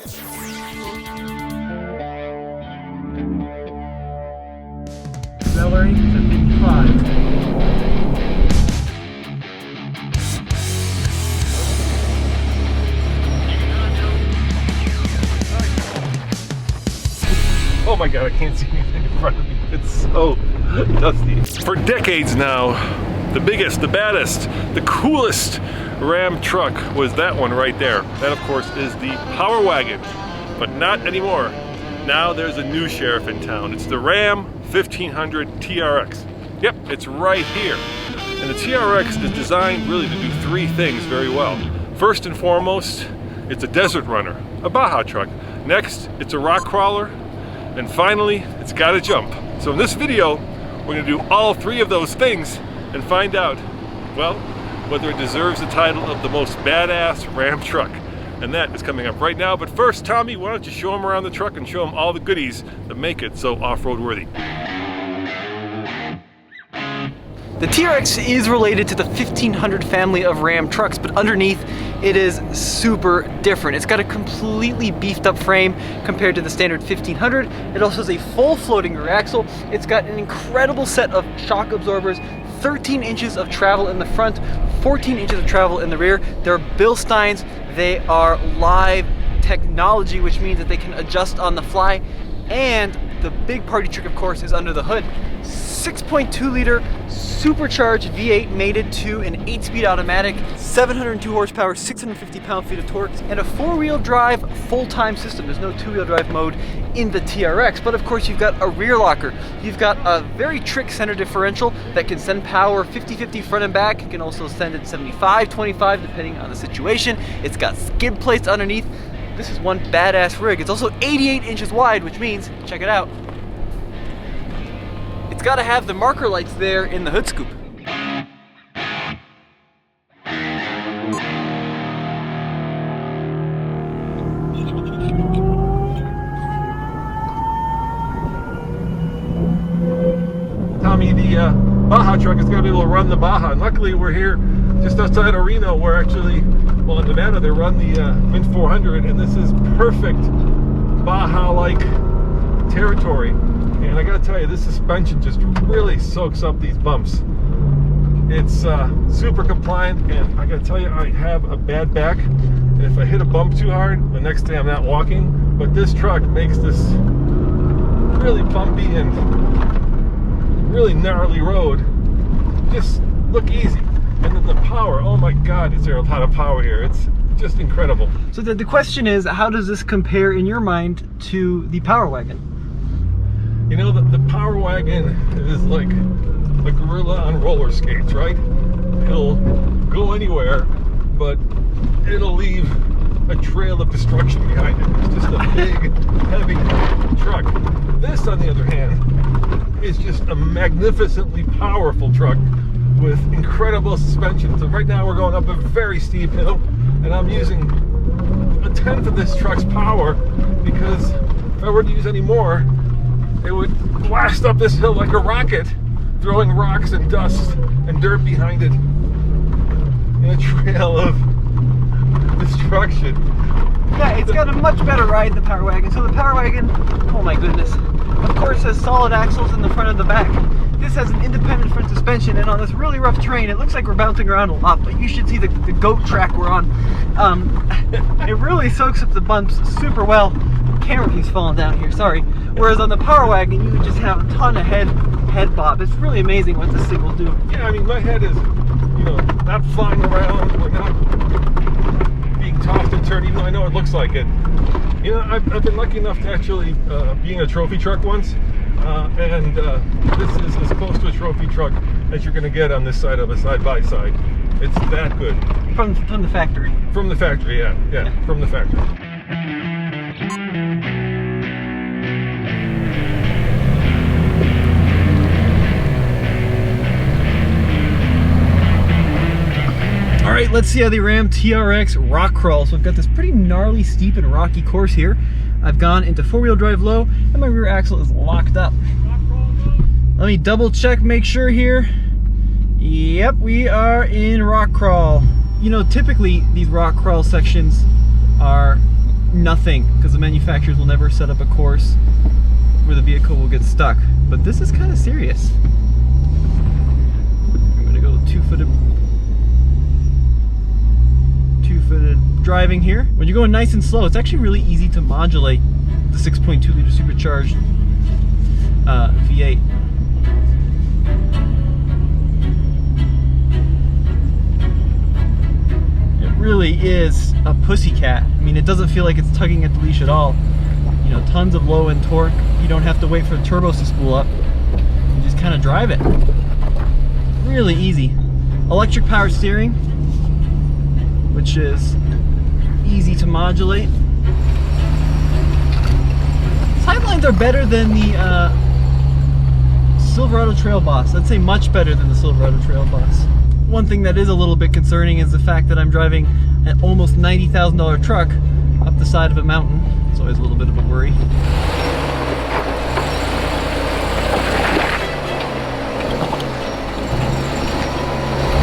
Accelerate to 55. Oh my god, I can't see anything in front of me. It's so dusty. For decades now, the biggest, the baddest, the coolest Ram truck was that one right there. That, of course, is the Power Wagon, but not anymore. Now there's a new sheriff in town. It's the Ram 1500 TRX. Yep, it's right here. And the TRX is designed really to do three things very well. First and foremost, it's a desert runner, a Baja truck. Next, it's a rock crawler. And finally, it's got to jump. So in this video, we're going to do all three of those things and find out, well, whether it deserves the title of the most badass Ram truck. And that is coming up right now. But first, Tommy, why don't you show them around the truck and show them all the goodies that make it so off-road worthy. The TRX is related to the 1500 family of Ram trucks, but underneath it is super different. It's got a completely beefed up frame compared to the standard 1500. It also has a full floating rear axle. It's got an incredible set of shock absorbers, 13 inches of travel in the front, 14 inches of travel in the rear. They're Bilsteins. They are live technology, which means that they can adjust on the fly. And the big party trick, of course, is under the hood. 6.2 liter supercharged V8 mated to an 8-speed automatic, 702 horsepower, 650 pound-feet of torque, and a 4-wheel drive full-time system. There's no 2-wheel drive mode in the TRX, but of course you've got a rear locker. You've got a very trick center differential that can send power 50-50 front and back. It can also send it 75-25 depending on the situation. It's got skid plates underneath. This is one badass rig. It's also 88 inches wide, which means, check it out, it's got to have the marker lights there in the hood scoop. Tommy, the Baja truck is going to be able to run the Baja. And luckily, we're here just outside of Reno, where actually, well, in Nevada, they run the Mint 400, and this is perfect Baja-like territory. And I gotta tell you, this suspension just really soaks up these bumps. It's super compliant, and I gotta tell you, I have a bad back. And if I hit a bump too hard, the next day I'm not walking. But this truck makes this really bumpy and really gnarly road just look easy. And then the power, oh my God, is there a lot of power here. It's just incredible. So the question is, how does this compare in your mind to the Power Wagon? You know, the Power Wagon is like a gorilla on roller skates, right? It'll go anywhere, but it'll leave a trail of destruction behind it. It's just a big, heavy truck. This, on the other hand, is just a magnificently powerful truck with incredible suspension. So right now we're going up a very steep hill, and I'm using a tenth of this truck's power, because if I were to use any more, it would blast up this hill like a rocket, throwing rocks and dust and dirt behind it in a trail of destruction. Yeah, it's got a much better ride than the Power Wagon. So the Power Wagon, oh my goodness, of course has solid axles in the front and the back. This has an independent front suspension, and on this really rough terrain, it looks like we're bouncing around a lot, but you should see the goat track we're on. It really soaks up the bumps super well. The camera keeps falling down here, sorry. Whereas on the Power Wagon, you just have a ton of head bob. It's really amazing what this thing will do. Yeah, I mean, my head is, you know, not flying around, or not being tossed and turned, even though I know it looks like it. You know, I've been lucky enough to actually be in a trophy truck once, and this is as close to a trophy truck as you're going to get on this side of a side-by-side. It's that good. From the factory. From the factory, yeah, from the factory. All right, let's see how the Ram TRX rock crawls. So I've got this pretty gnarly, steep and rocky course here. I've gone into 4-wheel drive low, and my rear axle is locked up. Let me double check, make sure here. Yep, we are in rock crawl. You know, typically these rock crawl sections are nothing, because the manufacturers will never set up a course where the vehicle will get stuck. But this is kind of serious. I'm gonna go two-footed driving here. When you're going nice and slow, it's actually really easy to modulate the 6.2 liter supercharged V8. It really is a pussycat. I mean, it doesn't feel like it's tugging at the leash at all. You know, tons of low end torque. You don't have to wait for the turbos to spool up. You just kind of drive it. Really easy. Electric power steering, which is easy to modulate. Sidelines are better than the Silverado Trail Boss. I'd say much better than the Silverado Trail Boss. One thing that is a little bit concerning is the fact that I'm driving an almost $90,000 truck up the side of a mountain. It's always a little bit of a worry. You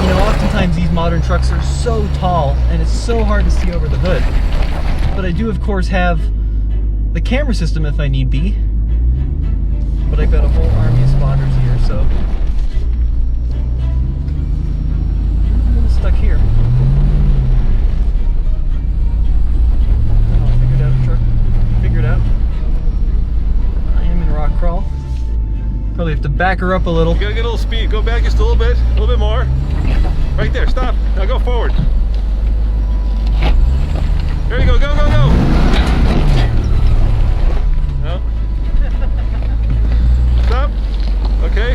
know, oftentimes these modern trucks are so tall and it's so hard to see over the hood. But I do, of course, have the camera system if I need be. But I've got a whole army of spotters here, so I'm a little stuck here. Oh, figured out, truck. Figured out. I am in rock crawl. Probably have to back her up a little. You gotta get a little speed. Go back just a little bit more. Right there, stop. Now go forward. There you go, go, go, go. No. Stop. Okay.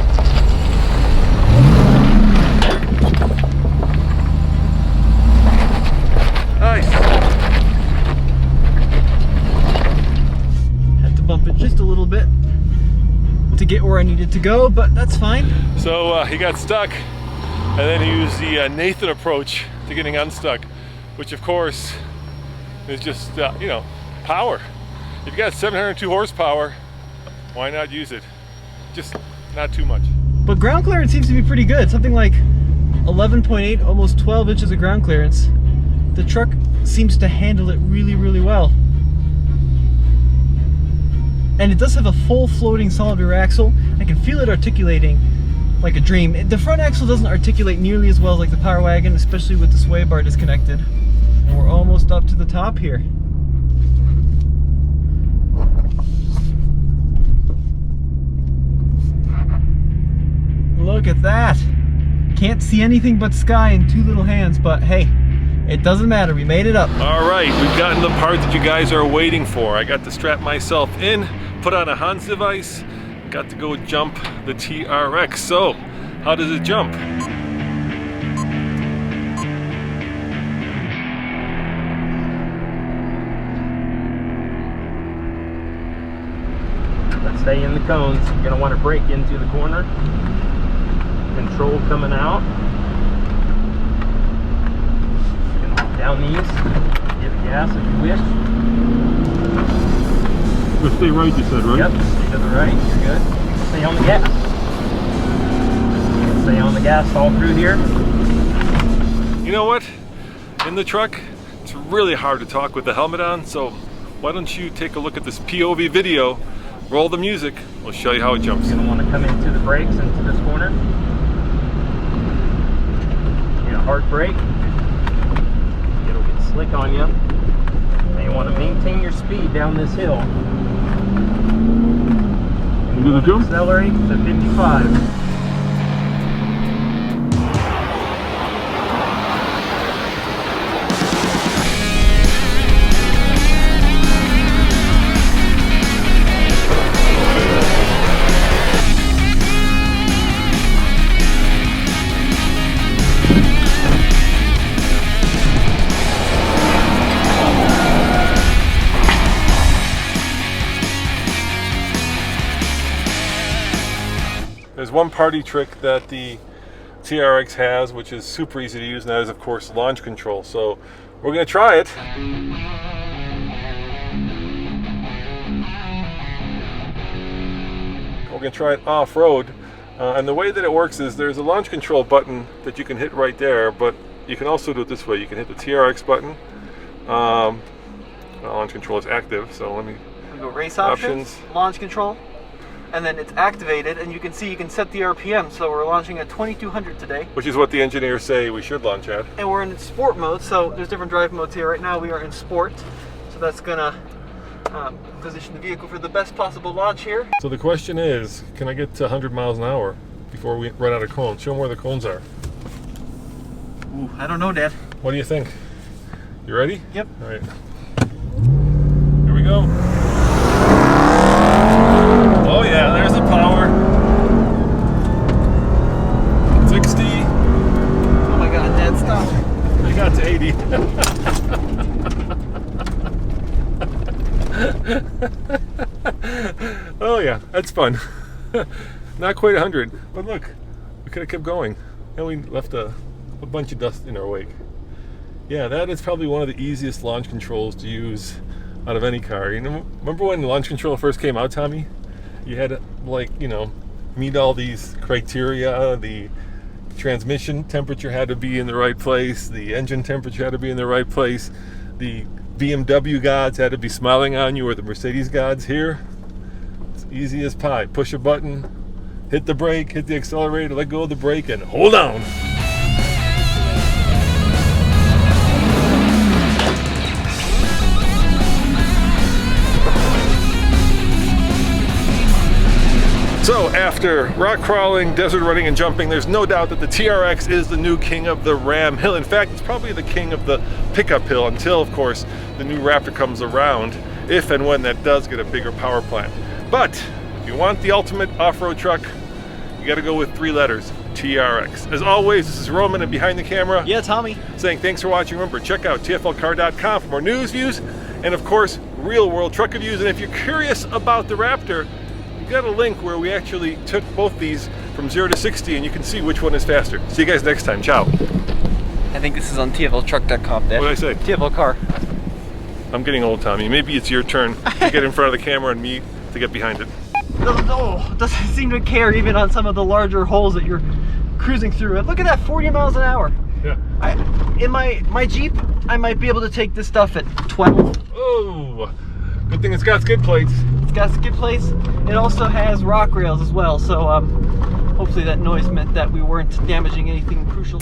Nice. Had to bump it just a little bit to get where I needed to go, but that's fine. So he got stuck, and then he used the Nathan approach to getting unstuck, which of course is just, you know, power. If you've got 702 horsepower, why not use it? Just not too much. But ground clearance seems to be pretty good. Something like 11.8, almost 12 inches of ground clearance. The truck seems to handle it really, really well. And it does have a full floating solid rear axle. I can feel it articulating like a dream. The front axle doesn't articulate nearly as well as like the Power Wagon, especially with the sway bar disconnected. And we're almost up to the top here. Look at that. Can't see anything but sky in two little hands, but hey, it doesn't matter. We made it up. All right, we've gotten the part that you guys are waiting for. I got to strap myself in, put on a Hans device, got to go jump the TRX. So, how does it jump? Let's stay in the cones. You're going to want to brake into the corner. Control coming out. You can lock down these. Give gas if you wish. Just stay right, you said, right? Yep, stay to the right. You're good. Stay on the gas. You can stay on the gas all through here. You know what? In the truck, it's really hard to talk with the helmet on, so why don't you take a look at this POV video, roll the music, we'll show you how it jumps. You're going to want to come into the brakes, into this corner. Get a hard brake. It'll get slick on you. And you want to maintain your speed down this hill. And you want to accelerate to 55. There's one party trick that the TRX has, which is super easy to use, and that is, of course, launch control. So we're going to try it. We're going to try it off-road. And the way that it works is there's a launch control button that you can hit right there, but you can also do it this way. You can hit the TRX button, launch control is active, so let me... We go race options, launch control, and then it's activated, and you can see you can set the RPM. So we're launching at 2200 today. Which is what the engineers say we should launch at. And we're in sport mode, so there's different drive modes here. Right now we are in sport, so that's gonna position the vehicle for the best possible launch here. So the question is, can I get to 100 miles an hour before we run out of cones? Show them where the cones are. Ooh, I don't know, Dad. What do you think? You ready? Yep. All right. Here we go. Oh yeah, there's the power. 60. Oh my God, Dad, stop. You got to 80. Oh yeah, that's fun. Not quite 100, but look, we could have kept going, and we left a bunch of dust in our wake. Yeah, that is probably one of the easiest launch controls to use out of any car. You know, remember when the launch control first came out, Tommy? You had to, like, you know, meet all these criteria. The transmission temperature had to be in the right place. The engine temperature had to be in the right place. The BMW gods had to be smiling on you, or the Mercedes gods. Here, it's easy as pie. Push a button, hit the brake, hit the accelerator, let go of the brake, and hold on. So after rock crawling, desert running, and jumping, there's no doubt that the TRX is the new king of the Ram hill. In fact, it's probably the king of the pickup hill until, of course, the new Raptor comes around, if and when that does get a bigger power plant. But if you want the ultimate off-road truck, you got to go with 3 letters, TRX. As always, this is Roman, and behind the camera, Yeah, Tommy. saying thanks for watching. Remember, check out tflcar.com for more news, views, and of course, real-world truck reviews. And if you're curious about the Raptor, we got a link where we actually took both these from 0 to 60, and you can see which one is faster. See you guys next time. Ciao. I think this is on TFLtruck.com, Dad. What did I say? TFL car. I'm getting old, Tommy. Maybe it's your turn to get in front of the camera and me to get behind it. Doesn't seem to care even on some of the larger holes that you're cruising through. And look at that, 40 miles an hour. Yeah. In my Jeep, I might be able to take this stuff at 12. Oh, good thing it's got skid plates. It's got skid plates. It also has rock rails as well, so hopefully that noise meant that we weren't damaging anything crucial.